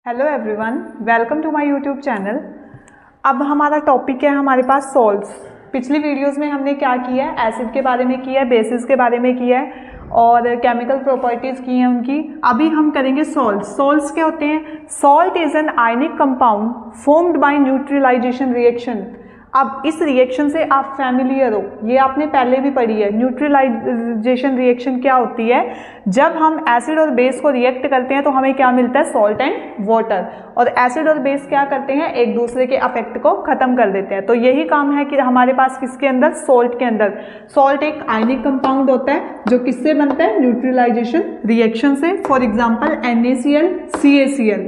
Hello everyone, welcome to my YouTube channel. अब हमारा topic है हमारे पास सॉल्ट्स। पिछली वीडियोस में हमने क्या किया है, एसिड के बारे में किया है, बेसिस के बारे में किया है और केमिकल प्रॉपर्टीज़ की हैं उनकी। अभी हम करेंगे सॉल्ट्स। सॉल्ट्स क्या होते हैं? Salt is an ionic compound formed by neutralisation reaction. अब इस रिएक्शन से आप फैमिलियर हो, ये आपने पहले भी पढ़ी है। न्यूट्रलाइजेशन रिएक्शन क्या होती है? जब हम एसिड और बेस को रिएक्ट करते हैं तो हमें क्या मिलता है? Salt and water. और एसिड और बेस क्या करते हैं? एक दूसरे के अफेक्ट को खत्म कर देते हैं। तो यही काम है कि हमारे पास किसके अंदर? सॉल्ट के अंदर। सॉल्ट एक आयनिक कंपाउंड होता है जो किससे बनता है? न्यूट्रलाइजेशन रिएक्शन से। For example NaCl, CaCl,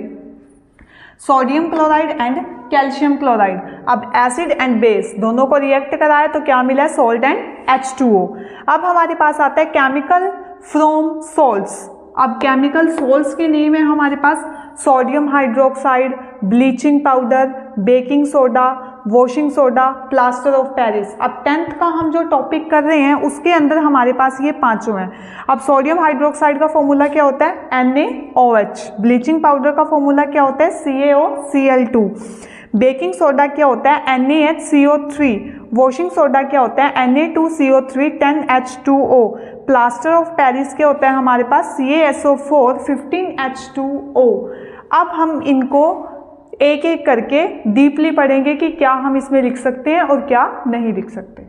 sodium chloride and calcium chloride. अब एसिड एंड बेस दोनों को रिएक्ट कराए तो क्या मिला है? Salt and H2O। अब हमारे पास आता है केमिकल फ्रॉम सॉल्ट्स। अब केमिकल सॉल्ट्स के नेम है हमारे पास sodium hydroxide, bleaching powder, baking soda, washing soda, plaster of Paris. अब 10th का हम जो टॉपिक कर रहे हैं उसके अंदर हमारे पास ये पांचों हैं। अब सोडियम हाइड्रोक्साइड का फॉर्मूला क्या होता है? NaOH। ब्लीचिंग पाउडर का फॉर्मूला क्या होता है? CaOCl2। बेकिंग सोडा क्या होता है? NaHCO3। वॉशिंग सोडा क्या होता है? Na2CO3 10H2O। Plaster of Paris क्या होता है हमारे पास? CaSO4 15H2O। अब हम इनको एक एक करके डीपली पढ़ेंगे कि क्या हम इसमें लिख सकते हैं और क्या नहीं लिख सकते।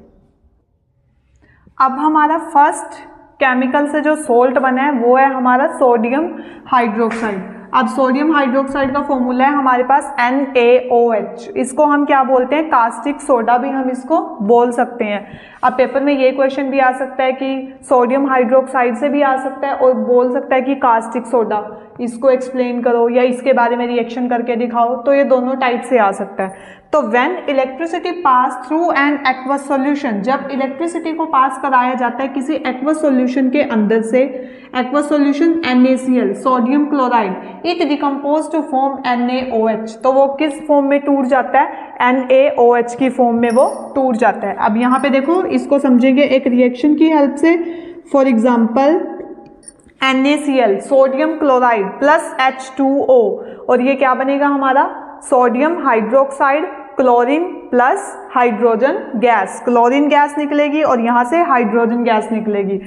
अब हमारा फर्स्ट केमिकल से जो सोल्ट बना है वो है हमारा सोडियम हाइड्रोक्साइड। अब सोडियम हाइड्रोक्साइड का फॉर्मूला है हमारे पास NaOH। इसको हम क्या बोलते हैं? कास्टिक सोडा भी हम इसको बोल सकते हैं। अब पेपर में ये क्वेश्चन भी आ सकता है कि सोडियम हाइड्रोक्साइड से भी आ सकता है और बोल सकता है कि कास्टिक सोडा, इसको एक्सप्लेन करो या इसके बारे में रिएक्शन करके दिखाओ। तो ये दोनों टाइप से आ सकता है। तो when electricity pass through an aqueous solution, जब इलेक्ट्रिसिटी को पास कराया जाता है किसी एक्वस सॉल्यूशन के अंदर से, aqueous solution NaCl, sodium chloride, it decompose to form NaOH। तो वो किस फॉर्म में टूट जाता है? NaOH की फॉर्म में वो टूट जाता है। अब यहाँ पे देखो, इसको समझेंगे एक रिएक्शन की हेल्प से। For example NaCl, sodium chloride plus H2O, और ये क्या बनेगा हमारा? Sodium hydroxide, chlorine plus hydrogen gas. Chlorine gas निकलेगी और यहाँ से हाइड्रोजन गैस निकलेगी।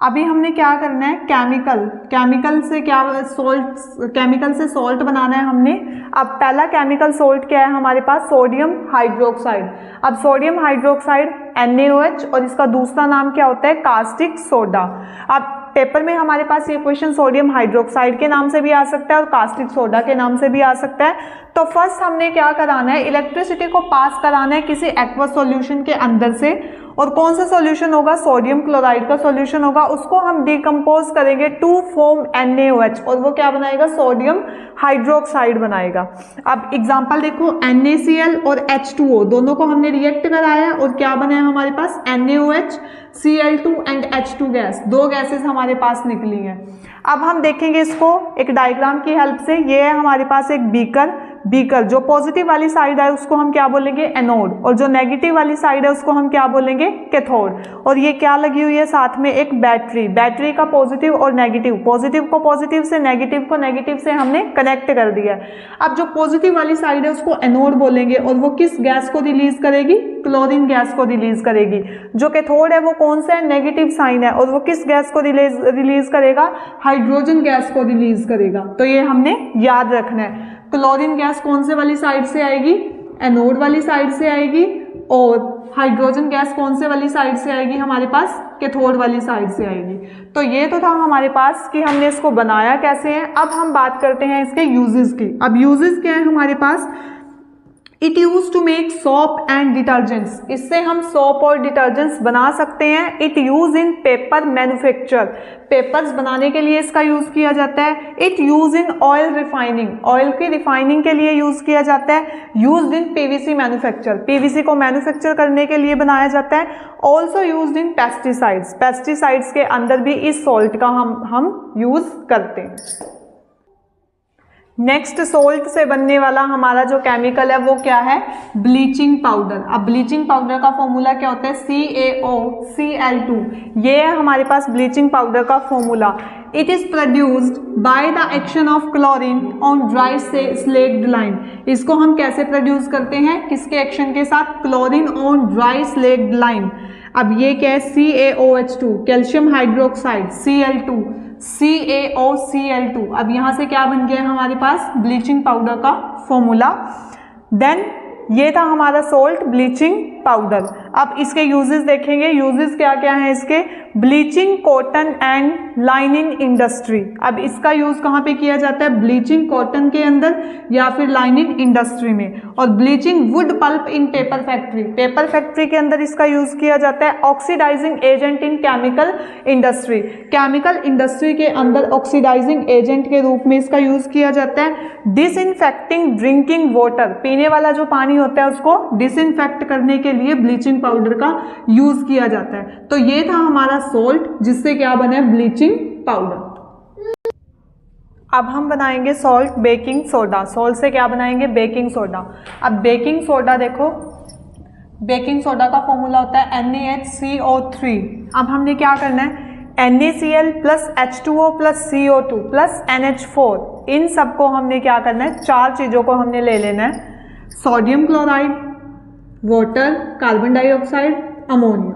अभी हमने क्या करना है? केमिकल से क्या सॉल्ट, केमिकल से सॉल्ट बनाना है हमने। अब पहला केमिकल सॉल्ट क्या है हमारे पास? Sodium hydroxide. अब सोडियम हाइड्रोक्साइड NaOH और इसका दूसरा नाम क्या होता है? Caustic soda. अब पेपर में हमारे पास ये क्वेश्चन सोडियम हाइड्रोक्साइड के नाम से भी आ सकता है और कास्टिक सोडा के नाम से भी आ सकता है। तो फर्स्ट हमने क्या कराना है? इलेक्ट्रिसिटी को पास कराना है किसी एक्वस सॉल्यूशन के अंदर से, और कौन सा सॉल्यूशन होगा? सोडियम क्लोराइड का सॉल्यूशन होगा। उसको हम डिकम्पोज करेंगे टू फॉर्म NaOH, और वो क्या बनाएगा? सोडियम हाइड्रोक्साइड बनाएगा। अब एग्जांपल देखो, NaCl और H2O दोनों को हमने रिएक्ट कराया और क्या बनाया हमारे पास? NaOH, Cl2 and H2 gas. दो गैसेस हमारे पास निकली हैं। अब हम देखेंगे इसको एक डायग्राम की हेल्प से। ये है हमारे पास एक बीकर, जो पॉजिटिव वाली साइड है उसको हम क्या बोलेंगे? एनोड, और जो नेगेटिव वाली साइड है उसको हम क्या बोलेंगे? कैथोड। और ये क्या लगी हुई है साथ में? एक बैटरी का पॉजिटिव और नेगेटिव, पॉजिटिव को पॉजिटिव से, नेगेटिव को नेगेटिव से हमने कनेक्ट कर दिया है। अब जो पॉजिटिव वाली साइड है उसको एनोड बोलेंगे और वो किस गैस को रिलीज करेगी? क्लोरीन गैस को रिलीज करेगी। जो कैथोड है वो कौन सा है? नेगेटिव साइन है, और वो किस गैस को रिलीज करेगा? हाइड्रोजन गैस को रिलीज करेगा। तो ये हमने याद रखना है। क्लोरीन गैस कौन से वाली साइड से आएगी? एनोड वाली साइड से आएगी, और हाइड्रोजन गैस कौन से वाली साइड से आएगी हमारे पास? कैथोड वाली साइड से आएगी। तो ये तो था हमारे पास कि हमने इसको बनाया कैसे है। अब हम बात करते हैं इसके यूजेस की। अब यूजेस क्या है हमारे पास? It use to make soap and detergents. इससे हम सोप और डिटर्जेंट्स बना सकते हैं। It use in paper manufacture, papers बनाने के लिए इसका यूज किया जाता है। It use in oil refining, oil की रिफाइनिंग के लिए यूज किया जाता है। Use in PVC manufacture, PVC को मैन्युफैक्चर करने के लिए बनाया जाता है। Also use in pesticides, pesticides के अंदर भी इस सॉल्ट का हम यूज करते हैं। नेक्स्ट सोल्ट से बनने वाला हमारा जो केमिकल है वो क्या है? Bleaching powder. अब ब्लीचिंग पाउडर का फॉर्मूला क्या होता है? CaOCl2। ये है हमारे पास ब्लीचिंग पाउडर का formula. It is produced by the action of chlorine on dry slaked line. इसको हम कैसे प्रोड्यूस करते हैं, किसके एक्शन के साथ, chlorine on dry slaked line. अब ये क्या है, CaOH2 calcium hydroxide, Cl2 CaOCl2। अब यहाँ से क्या बन गया हमारे पास, ब्लीचिंग पाउडर का फॉर्मूला। देन ये था हमारा सोल्ट ब्लीचिंग पाउडर। अब इसके यूजेस देखेंगे, यूजेस क्या क्या हैं इसके, bleaching cotton and lining industry. अब इसका यूज कहाँ पे किया जाता है, ब्लीचिंग कॉटन के अंदर या फिर लाइनिंग इंडस्ट्री में। और bleaching wood pulp in paper factory, paper factory के अंदर इसका यूज किया जाता है। Oxidising agent in chemical industry, chemical industry के अंदर ऑक्सीडाइजिंग एजेंट के रूप में इसका यूज किया जाता है। डिसइंफेक्टिंग ड्रिंकिंग वाटर, पीने वाला जो पानी होता है उसको डिसइंफेक्ट करने के लिए ब्लीचिंग पाउडर का यूज किया जाता है। तो ये था हमारा सोल्ट, जिससे क्या बना है, ब्लीचिंग पाउडर। अब हम बनाएंगे सॉल्ट बेकिंग सोडा। सॉल्ट से क्या बनाएंगे, बेकिंग सोडा। अब बेकिंग सोडा देखो, बेकिंग सोडा का फॉर्मूला होता है NaHCO3। अब हमने क्या करना है, NaCl plus H2O plus CO2 plus NH4, इन सबको हमने क्या करना है, चार चीज़ों को हमने ले लेना है, sodium chloride, water, carbon dioxide, ammonia,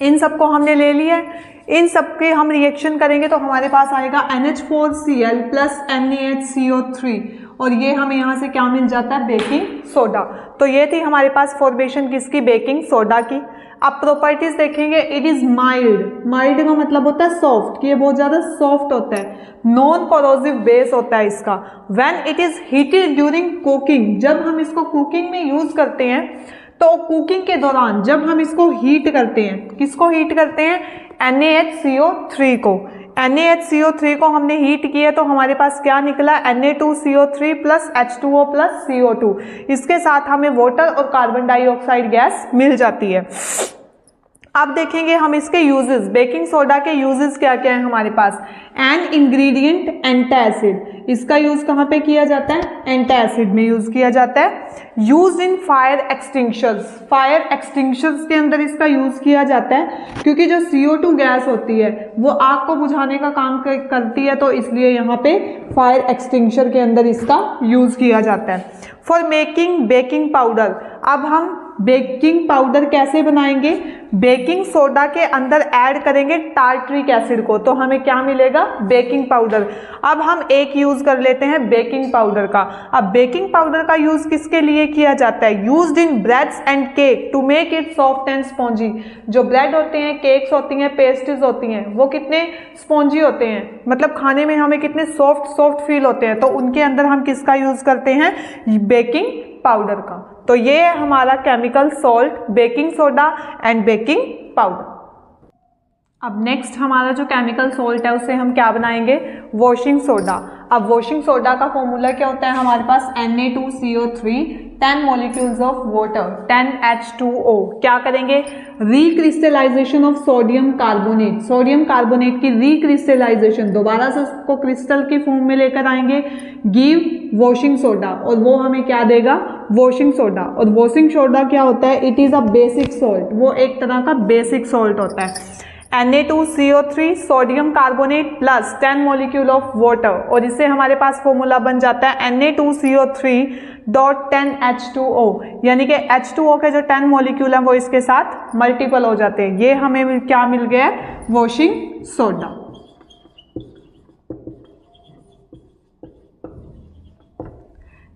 इन सबको हमने ले लिया है। इन सबके हम रिएक्शन करेंगे तो हमारे पास आएगा NH4Cl प्लस NaHCO3, और ये हमें यहाँ से क्या मिल जाता है, बेकिंग सोडा। तो ये थी हमारे पास फॉर्मेशन किसकी, बेकिंग सोडा की। अब प्रॉपर्टीज देखेंगे, इट इज माइल्ड, माइल्ड का मतलब होता है सॉफ्ट, कि ये बहुत ज़्यादा सॉफ्ट होता है। नॉन कोरोसिव बेस होता है इसका। When it is heated during cooking, जब हम इसको कुकिंग में यूज करते हैं तो कुकिंग के दौरान जब हम इसको हीट करते हैं, किसको हीट करते हैं, NaHCO3 को। NaHCO3 को हमने हीट किया तो हमारे पास क्या निकला, Na2CO3 plus H2O plus CO2। इसके साथ हमें वाटर और कार्बन डाइऑक्साइड गैस मिल जाती है। अब देखेंगे हम इसके यूजेस, बेकिंग सोडा के यूजेस क्या क्या है हमारे पास। एन इंग्रेडिएंट एंटासिड, इसका यूज कहाँ पे किया जाता है, एंटासिड में यूज किया जाता है। Use in fire extinguishers, fire extinguishers के अंदर इसका यूज किया जाता है, क्योंकि जो CO2 गैस होती है वो आग को बुझाने का काम करती है, तो इसलिए यहाँ पे फायर एक्सटिंग्विशर के अंदर इसका यूज किया जाता है। फॉर मेकिंग बेकिंग पाउडर, अब हम बेकिंग पाउडर कैसे बनाएंगे, बेकिंग सोडा के अंदर ऐड करेंगे टार्ट्रिक एसिड को, तो हमें क्या मिलेगा, बेकिंग पाउडर। अब हम एक यूज कर लेते हैं बेकिंग पाउडर का। अब बेकिंग पाउडर का यूज किसके लिए किया जाता है, used in breads and cake to make it soft and spongy. जो ब्रेड होते हैं, केक्स होती हैं, पेस्ट्रीज होती हैं, वो कितने स्पॉन्जी होते हैं, मतलब खाने में हमें कितने सॉफ्ट सॉफ्ट फील होते हैं, तो उनके अंदर हम किसका यूज करते हैं, बेकिंग पाउडर का। तो ये है हमारा chemical salt, baking soda and baking powder. अब नेक्स्ट हमारा जो केमिकल सॉल्ट है उससे हम क्या बनाएंगे, वॉशिंग सोडा। अब वॉशिंग सोडा का फॉर्मूला क्या होता है हमारे पास, Na2CO3 10 molecules of water 10H2O। क्या करेंगे, recrystallisation of sodium carbonate, sodium carbonate की रिक्रिस्टलाइजेशन, दोबारा से उसको क्रिस्टल की फॉर्म में लेकर आएंगे, गिव वॉशिंग सोडा, और वो हमें क्या देगा, वॉशिंग सोडा। और वॉशिंग सोडा क्या होता है, it is a basic salt, वो एक तरह का बेसिक सॉल्ट होता है। Na2CO3 sodium carbonate plus 10 molecule of water, और इससे हमारे पास फॉर्मूला बन जाता है Na2CO3.10H2O, यानी कि H2O के जो 10 मॉलिक्यूल हैं वो इसके साथ मल्टीपल हो जाते हैं। ये हमें क्या मिल गया, वॉशिंग सोडा।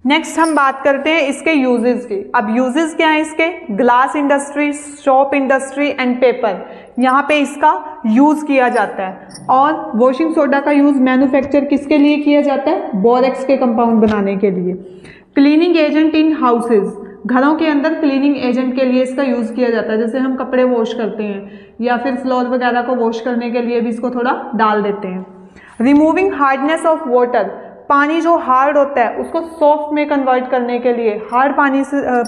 नेक्स्ट हम बात करते हैं इसके यूजेस की। अब यूजेस क्या है इसके, glass industry, shop industry and paper, यहाँ पे इसका यूज किया जाता है। और वॉशिंग सोडा का यूज मैन्युफैक्चर किसके लिए किया जाता है, बोरेक्स के कंपाउंड बनाने के लिए। क्लीनिंग एजेंट इन हाउसेज, घरों के अंदर क्लीनिंग एजेंट के लिए इसका यूज किया जाता है, जैसे हम कपड़े वॉश करते हैं या फिर फ्लोर वगैरह को वॉश करने के लिए भी इसको थोड़ा डाल देते हैं। रिमूविंग हार्डनेस ऑफ वाटर, पानी जो हार्ड होता है उसको सॉफ्ट में कन्वर्ट करने के लिए, हार्ड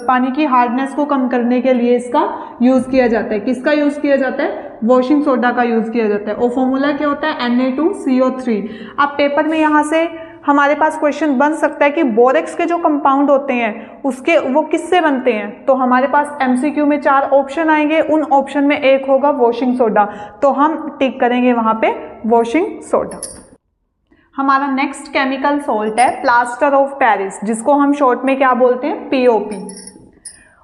पानी की हार्डनेस को कम करने के लिए इसका यूज किया जाता है। किसका यूज किया जाता है, वॉशिंग सोडा का यूज किया जाता है। और फॉर्मूला क्या होता है, Na2CO3। अब पेपर में यहाँ से हमारे पास क्वेश्चन बन सकता है कि बोरेक्स के जो कंपाउंड होते हैं उसके वो किससे बनते हैं, तो हमारे पास एमसीक्यू में 4 ऑप्शन आएंगे, उन ऑप्शन में एक होगा वॉशिंग सोडा, तो हम टिक करेंगे वहां पे वॉशिंग सोडा। हमारा नेक्स्ट केमिकल सॉल्ट है प्लास्टर ऑफ पेरिस, जिसको हम शॉर्ट में क्या बोलते हैं, पीओपी,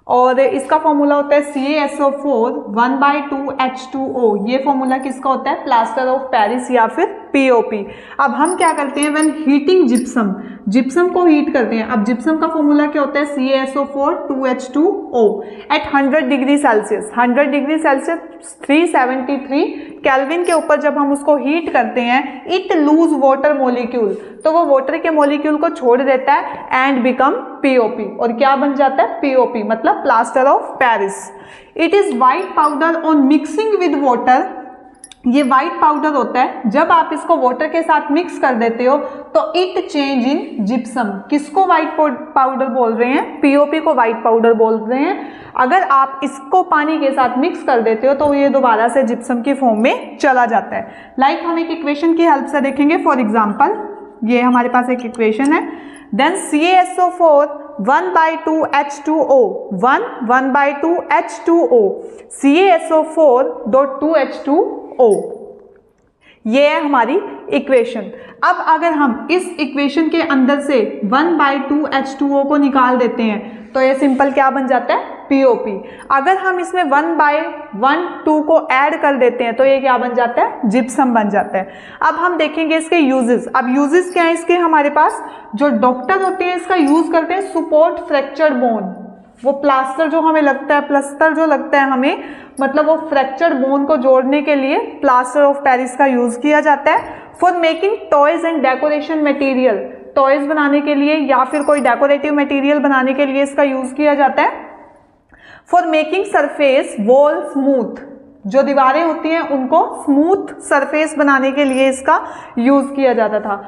और इसका फॉर्मूला होता है CaSO4 1/2H2O। ये फॉर्मूला किसका होता है, प्लास्टर ऑफ पेरिस या फिर पीओपी। अब हम क्या करते हैं, व्हेन हीटिंग जिप्सम, जिप्सम को हीट करते हैं। अब जिप्सम का फॉर्मूला क्या होता है, CaSO4 2H2O at 100 degree Celsius, 100 degree Celsius 373 kelvin के ऊपर जब हम उसको हीट करते हैं, इट लूज वाटर मोलिक्यूल, तो वो वाटर के मोलिक्यूल को छोड़ देता है एंड बिकम पीओपी, और क्या बन जाता है, पीओपी, मतलब plaster of Paris. It is white powder on mixing with water, ये व्हाइट पाउडर होता है, जब आप इसको वाटर के साथ मिक्स कर देते हो तो इट चेंज इन जिप्सम। किसको व्हाइट पाउडर बोल रहे हैं, पीओपी को व्हाइट पाउडर बोल रहे हैं। अगर आप इसको पानी के साथ मिक्स कर देते हो तो ये दोबारा से जिप्सम की फॉर्म में चला जाता है। लाइक हम एक इक्वेशन की हेल्प से देखेंगे। फॉर एग्जाम्पल ये हमारे पास एक इक्वेशन है, then CaSO4 1/2H2O 1/2H2O CaSO4 2H2O, ये है हमारी इक्वेशन। अब अगर हम इस इक्वेशन के अंदर से 1/2H2O को निकाल देते हैं तो ये सिंपल क्या बन जाता है, पीओपी। अगर हम इसमें 1/2 को ऐड कर देते हैं तो ये क्या बन जाता है, जिप्सम बन जाता है। अब हम देखेंगे इसके यूजेस। अब यूजेस क्या है इसके, हमारे पास जो डॉक्टर होते हैं इसका यूज करते हैं सपोर्ट फ्रैक्चर्ड बोन, वो प्लास्टर जो हमें लगता है, प्लास्टर जो लगता है हमें, मतलब वो फ्रैक्चर्ड बोन को जोड़ने के लिए प्लास्टर ऑफ पेरिस का यूज किया जाता है। For making toys and decoration material, toys बनाने के लिए या फिर कोई डेकोरेटिव मटेरियल बनाने के लिए इसका यूज किया जाता है। For making surface wall smooth, जो दीवारें होती हैं उनको स्मूथ सरफेस बनाने के लिए इसका यूज किया जाता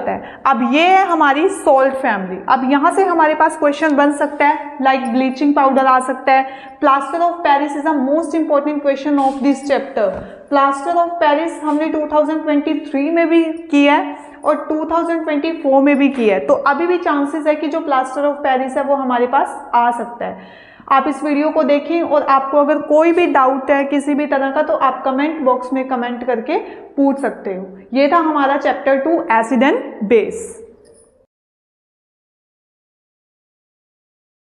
है। अब ये है हमारी सॉल्ट फैमिली। अब यहाँ से हमारे पास क्वेश्चन बन सकता है, लाइक ब्लीचिंग पाउडर आ सकता है। Plaster of Paris is a most important question of this chapter. Plaster of Paris हमने 2023 में भी किया है और 2024 में भी किया है, तो अभी भी चांसेस है कि जो प्लास्टर ऑफ पेरिस है वो हमारे पास आ सकता है। आप इस वीडियो को देखें और आपको अगर कोई भी डाउट है किसी भी तरह का तो आप कमेंट बॉक्स में कमेंट करके पूछ सकते हो। ये था हमारा चैप्टर 2 एसिड एंड बेस।